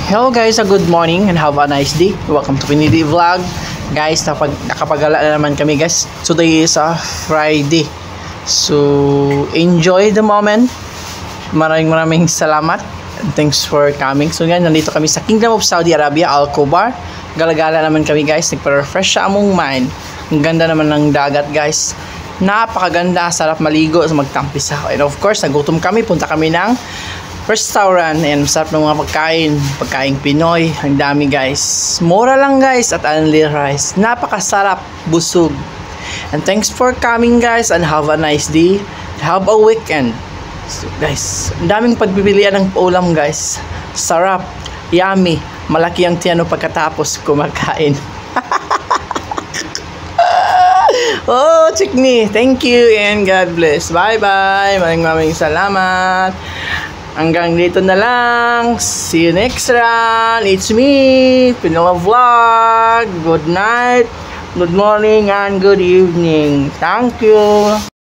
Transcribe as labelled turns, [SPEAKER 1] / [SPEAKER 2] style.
[SPEAKER 1] Hello guys, good morning and have a nice day. Welcome to Pinidi Vlog. Guys, nakapagala na naman kami guys. Today is a Friday. So, enjoy the moment. Maraming salamat. And thanks for coming. So nga, nandito kami sa Kingdom of Saudi Arabia, Al Khobar. Galagala naman kami guys. Nagpa-refresh sa among mind. Ang ganda naman ng dagat guys. Napakaganda, sarap maligo, magtampis ako. And of course, nagutom kami. Punta kami ng restaurant and sarap ng mga pagkain Pinoy. Ang dami guys, mura lang guys at only rice. Napakasarap, busog. And thanks for coming guys and have a nice day. Have a weekend. So, guys, ang daming pagpipilian ng ulam guys. Sarap, yummy, malaki ang tiyan pagkatapos kumakain. Oh, check me. Thank you and God bless. Bye bye. Maraming salamat. Hanggang dito na lang. See you next run. It's me, Pinoy Vlog. Good night, good morning, and good evening. Thank you.